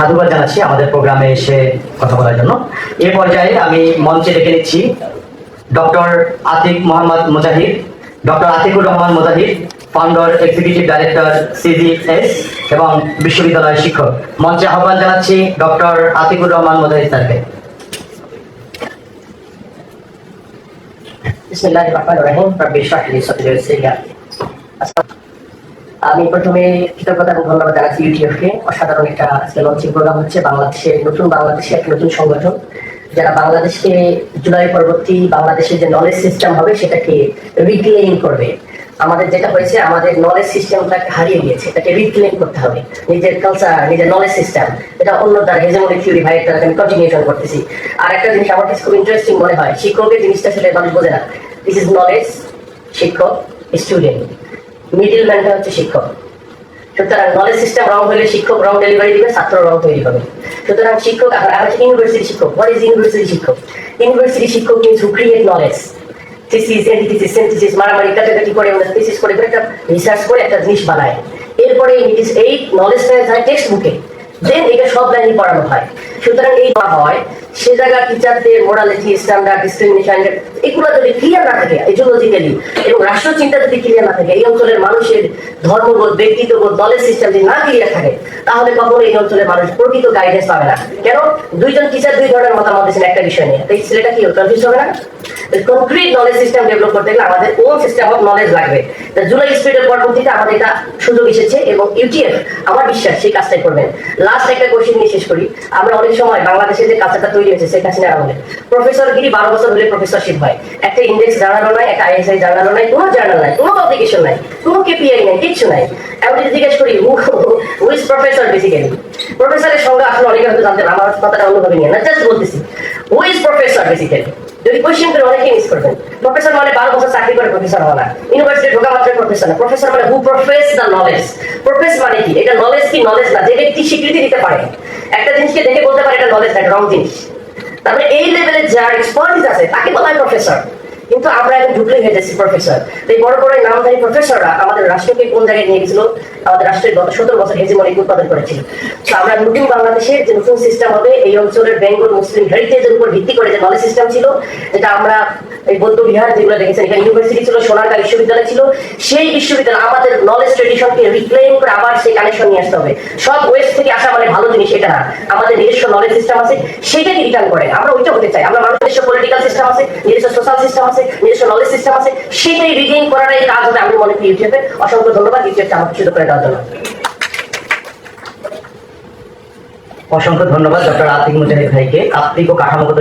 সাধুবাদ জানাচ্ছি আমাদের প্রোগ্রামে এসে কথা বলার জন্য। এ পর্যায়ে আমি মঞ্চে ডেকে নিচ্ছি ডক্টর আতিক মোহাম্মদ মুজাহিদ, ডক্টর আতিকুর রহমান মুজাহিদ, ফাউন্ডার এক্সিকিউটিভ ডাইরেক্টর সিজিএস এবং বিশ্ববিদ্যালয়ের শিক্ষক। মঞ্চে আহ্বান জানাচ্ছি ডক্টর আতিকুর রহমান মুজাহিদ স্যারকে। বিসমিল্লাহির রহমানির রহিম। রব্বি ইশরাহ লি সাদরি ওয়া ইয়াসসির লি আমরি। আমি প্রথমে কৃতজ্ঞতা এবং ধন্যবাদ জানাচ্ছি ইউটিএফকে। অসাধারণ একটা আজকে লঞ্চিং প্রোগ্রাম হচ্ছে। বাংলাদেশের একটা নতুন সংগঠন যারা বাংলাদেশকে জুলাই পরবর্তী বাংলাদেশের যে নলেজ সিস্টেম হবে সেটাকে রিক্লেইম করবে। আমাদের যেটা হয়েছে, আমাদের নলেজ সিস্টেমটাকে হারিয়ে গিয়েছে, এটাকে রিক্লেইম করতে হবে। নিজের কালচার, নিজের নলেজ সিস্টেম, এটা অন্য দ্বারা হেজেমনিক থিওরি ভাই এটা আমি কন্টিনিউশন করতেছি। আর একটা জিনিস আমার কাছে খুব ইন্টারেস্টিং মনে হয়, শিক্ষকের জিনিসটা সেটা মানুষ বোঝে না। দিস ইজ নলেজ, শিক্ষক, স্টুডেন্ট, মিডিল ম্যানটা হচ্ছে শিক্ষক। সুতরাং নলেজ সিস্টেম রং হলে শিক্ষক রং ডেলিভারি দিবে, ছাত্র রং তৈরি হবে। সুতরাং শিক্ষক ইউনিভার্সিটি শিক্ষক। হোয়াট ইজ ইউনিভার্সিটি শিক্ষক? ইউনিভার্সিটি শিক্ষক means who create knowledge. Thesis, antithesis, synthesis, মারামারি কাটাকাটি করে থিসিস করে একটা রিসার্চ করে একটা জিনিস বানায়। এরপরে এই নলেজটা যায় টেক্সট বুকে, দেন এটা সব লাইনে পড়ানো হয়। সুতরাং এই পড়া হয়, সে জায়গায় টিচারদের মোরালিটি, স্ট্যান্ডার্ড, ডিসক্রিমিনেশন এগুলো যদি ক্লিয়ার না থাকে ইডিওলজিক্যালি, এবং রাষ্ট্র চিন্তা যদি ক্লিয়ার না থাকে, এই অঞ্চলের মানুষের ধর্মবোধ, ব্যক্তিত্ববোধ, নলেজ সিস্টেম যদি না ক্লিয়ার থাকে, তাহলে কখনো এই অঞ্চলের মানুষ প্রকৃত গাইডেন্স পাবে না। কেন? দুইজন টিচার দুই ধরনের মতামত দিচ্ছেন একটা বিষয় নিয়ে, এই ছেলেটা কি কনফিউজ হবে না? কনক্রিট নলেজ সিস্টেম ডেভেলপ করতে গেলে আমাদের ওন সিস্টেম অফ নলেজ লাগবে। জুলাই স্পিরিটের পরবর্তীতে আমাদের এটা সুযোগ এসেছে এবং ইউটিএফ আমার বিশ্বাস সেই কাজটাই করবেন। লাস্ট একটা কোশ্চেন নিয়ে শেষ করি। আমরা অনেক সময় বাংলাদেশে যে কালচারটা তৈরি হয়েছে শেখ হাসিনার আমলে, প্রফেসরগিরি 12 বছর হলে প্রফেসরশিপ হয়। একটা ইন্ডেক্স জার্নালও নাই, একটা আইএসআই জার্নালও নাই, কোনো জার্নাল নাই, কোনো পাবলিকেশন নাই, কোনো কেপিআই নাই, কিচ্ছু নাই। আমি যদি জিজ্ঞেস করি হু ইজ প্রফেসর, বেসিক্যালি প্রফেসরের সংজ্ঞা আসলে অনেকে হয়তো জানতেন, আমার কথাটা অন্যভাবে নিয়ে না, জাস্ট বলতেছি হু ইজ প্রফেসর। বেসিক্যালি যদি কোয়েশ্চেন করে অনেকে মিস করবেন। প্রফেসর মানে 12 বছর চাকরি করে প্রফেসর হওয়া না, ইউনিভার্সিটি ঢোকা মাত্র প্রফেসর না। প্রফেসর মানে হু প্রফেস দ্য নলেজ। প্রফেস মানে কি? এটা নলেজ কি নলেজ না, যে ব্যক্তি স্বীকৃতি দিতে পারে, একটা জিনিসকে দেখে বলতে পারে এটা নলেজ না, এটা রং জিনিস। তারপরে এই লেভেলে যার এক্সপার্টিস আছে তাকে বলা হয় প্রফেসর। কিন্তু আমরা এখন ঢুকলে হয়ে যাচ্ছি প্রফেসর। এই বড় বড় নামধারী প্রফেসররা আমাদের রাষ্ট্রকে কোন জায়গায় নিয়ে গেছিল? আমাদের রাষ্ট্রের গত 17 বছর হেজিমনিক উৎপাদন করেছিল। তো আমরা নতুন বাংলাদেশের যে নতুন সিস্টেম হবে, এই অঞ্চলের বেঙ্গল মুসলিম হেরিটেজের উপর ভিত্তি করে যে নলেজ সিস্টেম ছিল, যেটা আমরা এই বৌদ্ধ বিহার যেগুলো দেখেছেন, এখানে ইউনিভার্সিটি ছিল, সোনারগাঁ বিশ্ববিদ্যালয় ছিল, সেই বিশ্ববিদ্যালয় আমাদের নলেজ ট্রেডিশনকে রিক্লেইম করে আবার সেই কানেকশন নিয়ে আসতে হবে। সব ওয়েস্ট থেকে আসা মানে ভালো জিনিস এটা না, আমাদের নিজস্ব নলেজ সিস্টেম আছে, সেটাকে রিটার্ন করে আমরা ওইটা হতে চাই। আমরা মানুষের নিজস্ব পলিটিক্যাল সিস্টেম আছে, নিজস্ব সোশ্যাল সিস্টেম আছে, নিজস্ব নলেজ সিস্টেম আছে, সেটাই রিগেইন করার কাজ হবে। আমি মনে করি ইউটিউবের অসংখ্য ধন্যবাদ ইউটিউবটা আমাকে সুযোগ করে দেওয়ার জন্য। অসংখ্য ধন্যবাদ ডক্টর আতিক মুজাহিদ ভাইকে। আত্মিক ও কাঠামোগত